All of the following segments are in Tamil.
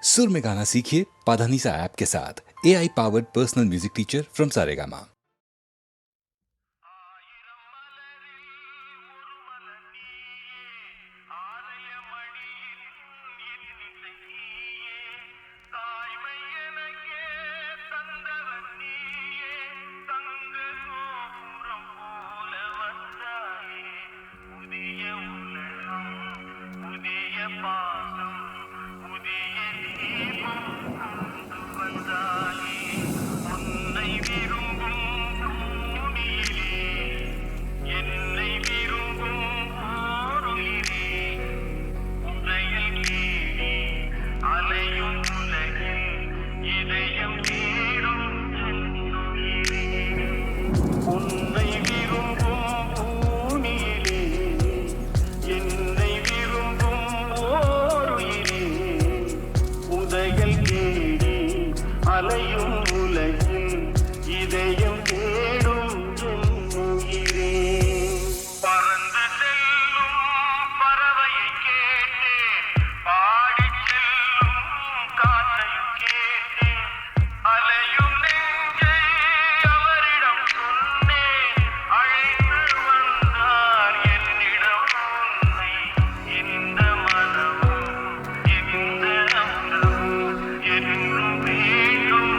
सुर में गाना सीखिए पाधानीसा ऐप के साथ। AI powered personal music teacher from Saregama. அலையும் உலகில் இதயம் தேடும் உயிரே பறந்து செல்லும் பறவையை கேட்டேன் பாடி செல்லும் காற்றையும் கேட்டேன் அலையும் நெஞ்சை அவரிடம் சொன்னேன் அழைத்து வந்தார் என்னிடம் உன்னை இந்த மனமும் இந்த அம்சமும் என்றும் வேண்டும்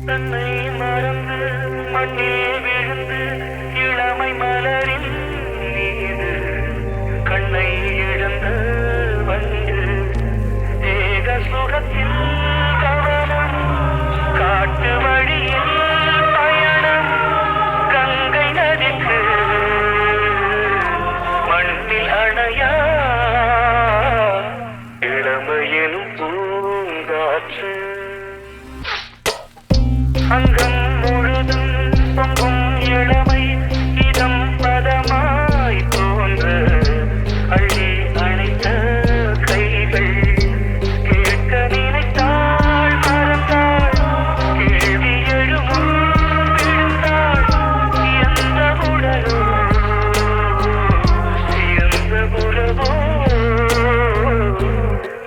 தன்னை மறந்து மண்ணில் விழுந்து இளமை மலரின் மீது கண்ணை இழந்த வந்து ஏக சுகத்தில் கவனம் காட்டு வழியில் பயணம் கங்கை நதிக்கு மண்ணில் அணையா இளமையெனும் பூங்காற்று அங்கம் முழுதும் பொங்கும் இளமை இதம் பதமாய் தோன்ற அள்ளி அணைத்த கைகள் கேட்க நினைத்தாள் மறந்தாள் கேள்வி எழுமும் விழுந்தாள் எந்த உடலோ எந்த உறவோ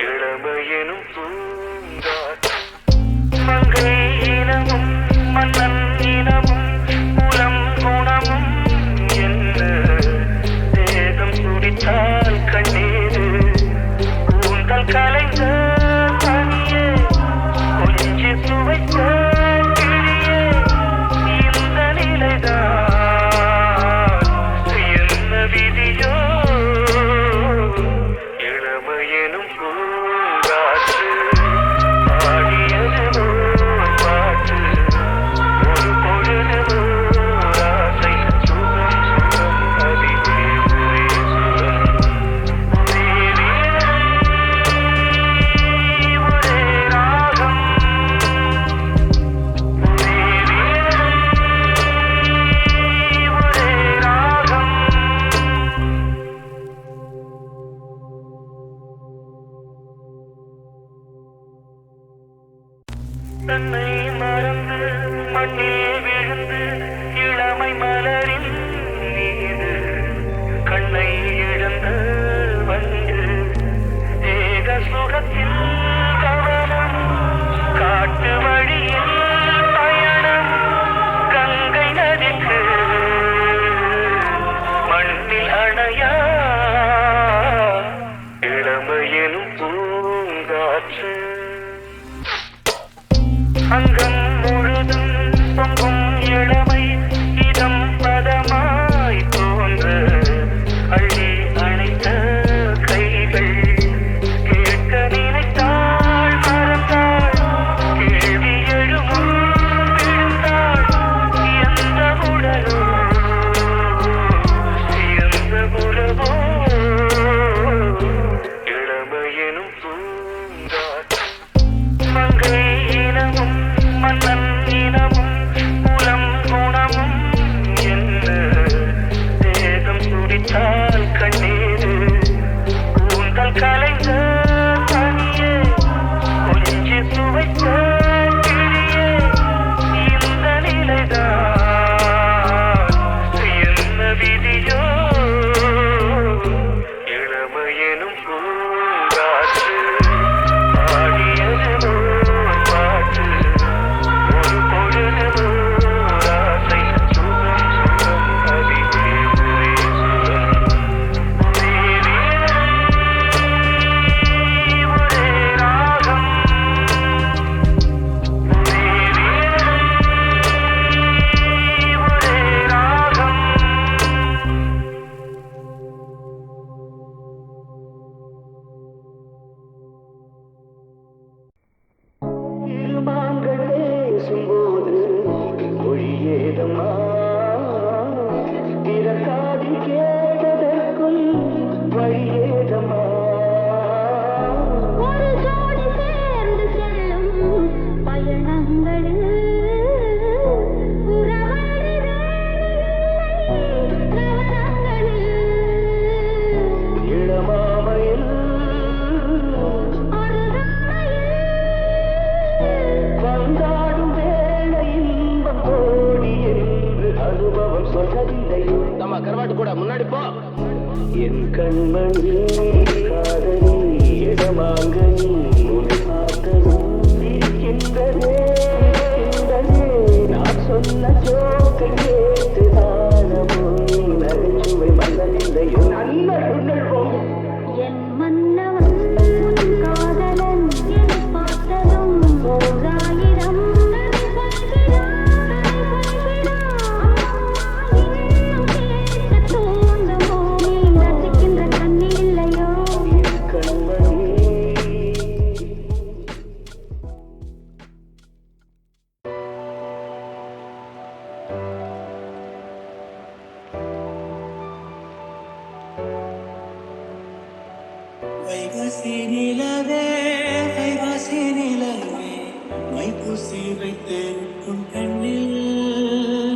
இளமையெனும் பூங்காற்று மங்கை இனமும் மன்னன் இனமும் குலம் குணமும் என்ன தேகம் சுடித்தால் கண்ணீர் கூந்தல் கலைந்த தனியே கொஞ்சி சுவைத்த கிளியே இந்த நிலைதான் என்ன விதியோ இளமையெனும் பூங்காற்று பாடியது ஓர் பாட்டு ஒரு பொழுது ஓர் ஆசை சுகம் சுகம் அதிலே ஒரே சுகம் ஒரே வீணை ஒரே ராகம் ஒரே வீணை ஒரே ராகம் தன்னை மறந்து மண்ணில் விழுந்து இளமை மலரின் மீது கண்ணை இழந்த வந்து ஏக சுகத்தில் கவனம் காட்டு வழியில் பயணம் கங்கை நதிக்கு மண்ணில் அணையா இளமையெனும் பூங்காற்று அங்கம் முழுதும் பொங்கும் இளமை இதம் பதமாய் தோன்ற அள்ளி அணைத்த கைகள் கேட்க நினைத்தாள் மறந்தாள் கேள்வி எழுமும் விழுந்தாள் எந்த உடலோ எந்த உறவோ இளமையெனும் பூங்காற்று மங்கை இனமும் மன்னன் இனமும் குலம் குணமும் என்ன தேகம் சுடித்தால் கண்ணீர் கூந்தல் கலைந்த தனியே கொஞ்சி சுவைத்த கிளியே இந்த நிலைதான் என்ன விதியோ இளமையெனும் பூங்காற்று பாடியது ஓர் பாட்டு ஒரு பொழுது ஓர் ஆசை சுகம் சுகம் அதிலே ஒரே சுகம் ஒரே வீணை ஒரே ராகம் ஒரே வீணை ஒரே ராகம் இருமாங்கள் பேசும்போது மொழியேதம்மா திறக்காதி கேட்டதற்குள் வழியேதம்மா ஒரு ஜோடி சேர்ந்து செல்லும் பயணங்களில் உறவழி கவனங்களில் இளமாமையில் வந்தாடும் வேளை இன்பம் கோடி என்று அனுபவம் சொல்லவில்லையோ நம்ம கருவாட்டு கூட முன்னாடி போ. என் கண்மணி காதலி இடமாங்கனி உன்னை பார்த்ததும் இருக்கின்றதே நான் சொன்ன ஜோக்கை கேட்டு தானமோ நகைச்சுவை மன்னனில்லையோ நல்ல உணர்வோம் என் மன்னவன் உன் காதலன் என் பார்த்ததும் ஓராயிரம் நதி வைகாசி நிலவே வைகாசி நிலவே மைப்பூசி வைத்திருக்கும் கண்ணில்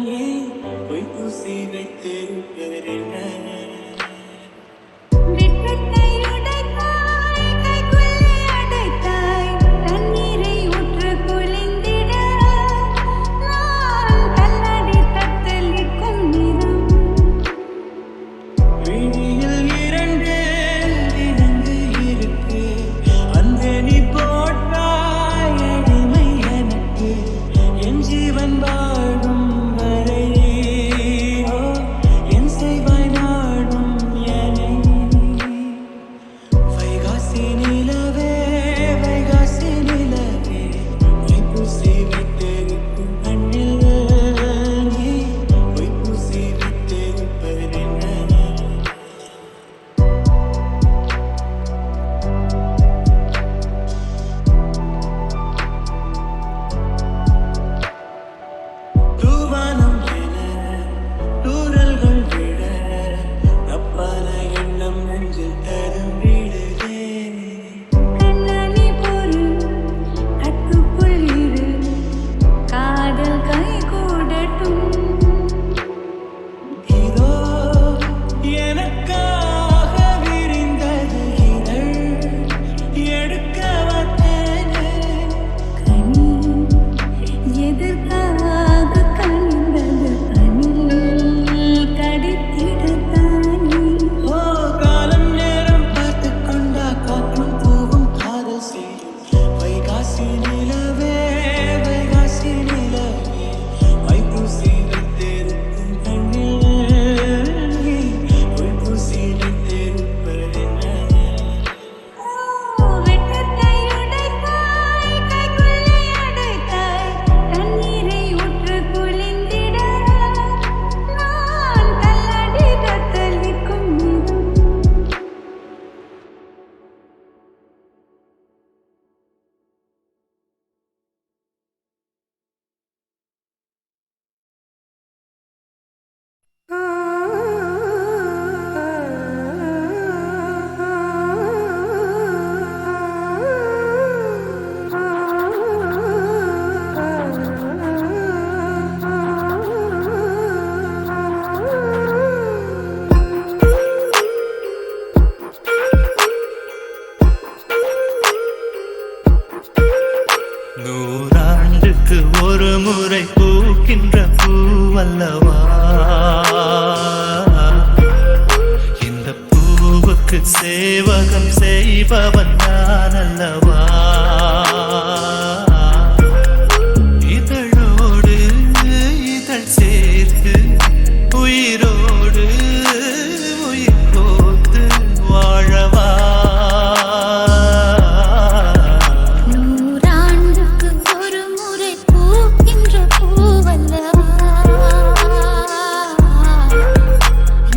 நீ பொய்ப்பூசி வைத்திருப்பதென்ன வெட்கத்தை உடைத்தாய் கைக்குள்ளே அடைத்தாய் தண்ணீரை ஊற்று குளிந்திட நான் கல்லடி தத்தளிக்கும் நிறம் விழியில் இரண்டு தினங்கு இருக்கு அந்த நீ போட்டாய் அடிமை எனக்கு என் ஜீவன் வாழும் வரை என் செய்வாய் நாடும் எனை வைகாசி நிலவே வைகாசி நிலவே பொய்ப்பூசி வைத்திருக்கும் கண்ணில் நீ பொய்ப்பூசி வைத்திருப்பதென்ன தூவானம் என தூறல்கள் விழ தப்பான எண்ணம் நெஞ்சில் தரும்பிடுதே கண்ணாணி பொறு கட்டுக்குள் இரு காதல் கை கூடட்டும் இதோ எனக்காக விரிந்தது இதழ் எடுக்க வந்தேனே கனி எதற்காக கனிந்தது அணில் கடித்திடத்தானே ஓ காலம் நேரம் பார்த்துக் கொண்டா காற்றும் பூவும் காதல் செய்யும் வைகாசி நிலவே வைகாசி நிலவே வைப்பூசி வைத்திருக்கும் கண்ணில் நீ பொய்ப்பூசி வைத்திருப்பதென்ன வெட்கத்தை உடைத்தாய் கைக்குள்ளே அடைத்தாய் தண்ணீரை ஊற்று குளிந்திட நான் கல்லடி தத்தளிக்கும் நிறம் நூறாண்டுக்கு ஒரு முறை பூக்கின்ற பூவல்லவா இந்த பூவுக்கு சேவகம் செய்பவன் நான் அல்லவா இதழோடு இதழ் சேர்த்து உயிரோடு உயிர் கோத்து வாழவா நூறாண்டுக்கு ஒரு முறை பூக்கின்ற பூவல்லவா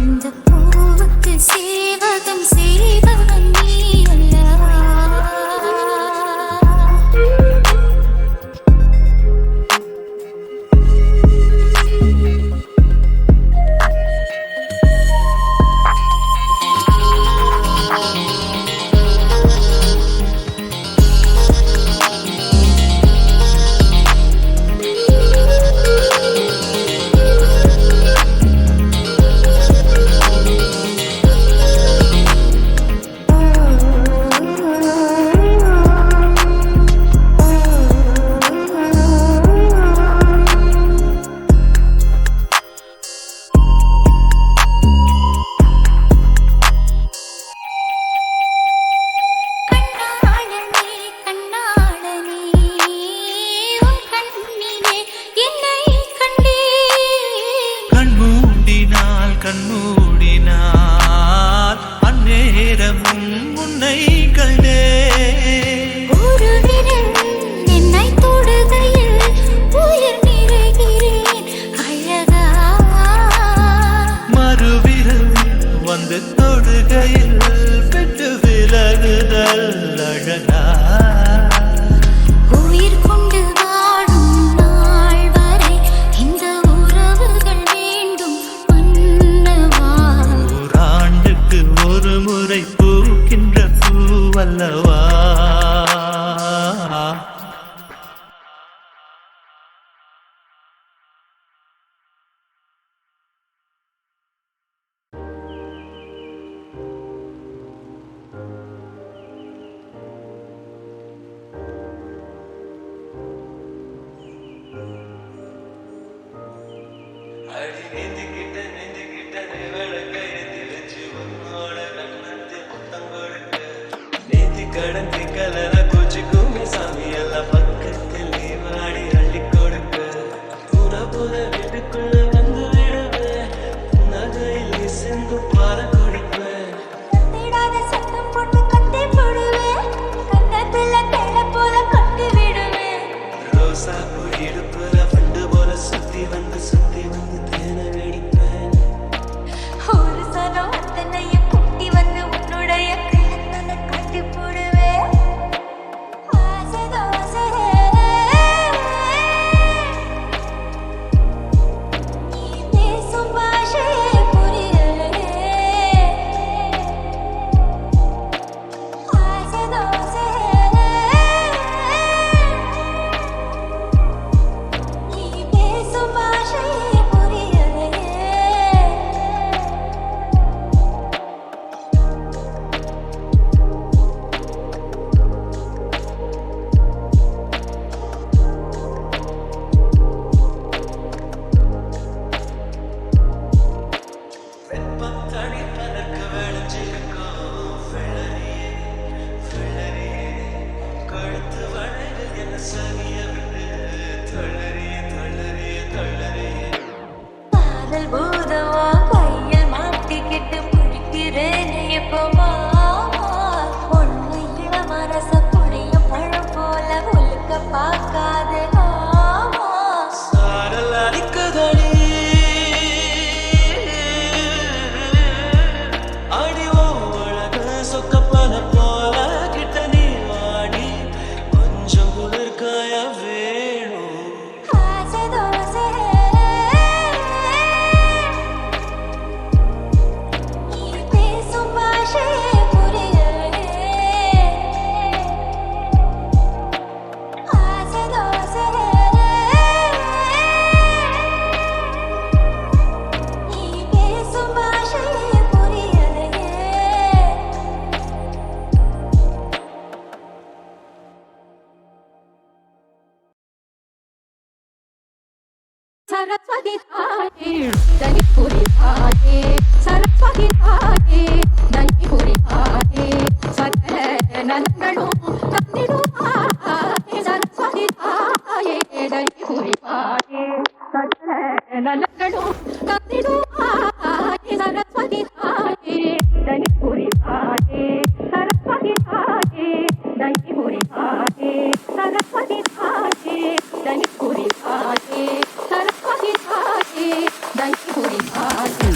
இந்த பூவுக்கு சேவகம் செய்பவன் நீ அல்லவா கண்மூடினால் அந்நேரமும் உன்னை கண்டே ஒரு விரல் என்னை தொடுகையில் உயிர் நிறைகிறேன் அழகா மறுவிரல் வந்து தொடுகையில் விட்டு விலகுதல் அழகா உயிர் கொண்டு வாழும் நாள் வரை இந்த உறவுகள் வேண்டும் மன்னவா அடி நெஞ்சுக்கிட்ட விளக்கையத்தி வச்சு உன்னோட கண்ணத்தில் புத்தம் கொடுக்க நேத்தி கடன் திக்கலனா கோச்சுக்குமே சாமி எல்லாம் பக்கத்தில் நீ வாடி அள்ளி கொடுக்க புற வீட்டுக்குள்ள வந்து விடுவேன் நகையில் நீ சென்று பார குடிப்பேன் தேடாத சத்தம் போட்டு கட்டி போடுவேன் கண்ணத்துல தேட போல கொட்டி விடுவேன் ரோசா பூ இடுப்புல பண்டு போல சுத்தி வந்து தேன வெடிப்பேன் ஒரு சனம் அத்தனையும் குட்டி வந்து உன்னுடைய கண்ணத்துல கட்டி போடுவேன் ஆசை தோசை நீ பேசும் பாஷையே புரியலே ஆசை தோசை நீ பேசும் பாஷையே புரியலே வெப்பத்தடி பறக்க விளைஞ்சிருக்கும் வெள்ளரியே கழுத்து வளைவில் என்ன சரிய விட்டு தளறியே காதல் பூதமா கையில் மாட்டிக்கிட்டு பிடிக்கிறேனே எப்பமா ஒண்ணு இளமரச புளிய பழம் போல உழுக்க பார்க்காதே ஆமா சாரல் அடிக்குதடி அடி ஓ அழகு சொக்கப்பன போல கிட்ட நீ வாடி கொஞ்சம் குளிர்காய வேணும் ஆசை தோசை நீ பேசும் பாஷையே புரியலே ஆசை தோசை நீ பேசும் பாஷையே புரியலே सरस्वती थाये दही पूरी थाये सरस्वती थाये दही पूरी थाये सकल नंदनो तन्निडु थाये सरस्वती थाये दही पूरी थाये सकल नंदनो तन्निडु थाये सरस्वती थाये दही पूरी थाये सरस्वती थाये दही पूरी थाये सरस्वती थाये दही पूरी थाये सरस्वती थाये दही पूरी थाये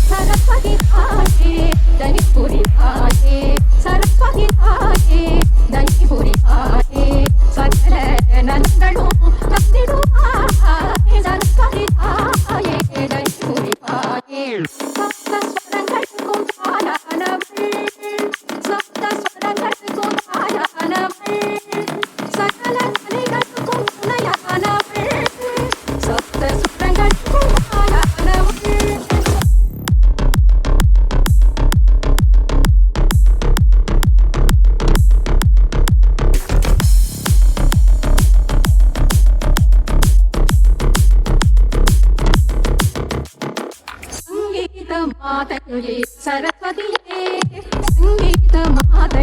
सरस्वती थाये दही पूरी थाये सरस्वती थाये दही पूरी थाये सकल नंदनो तन्निडु थाये सरस्वती थाये दही पूरी थाये सप्त स्वरंगळ्क्कुम तायानवळ सप्त स्वरंगळ्क्कुम तायानवळ सकल ध्वनिगळ्क्कुम नयनवळ सप्त स्वरंगळ्क्कुम तायानवळ संगीत मातये सरस्वती संगीत मात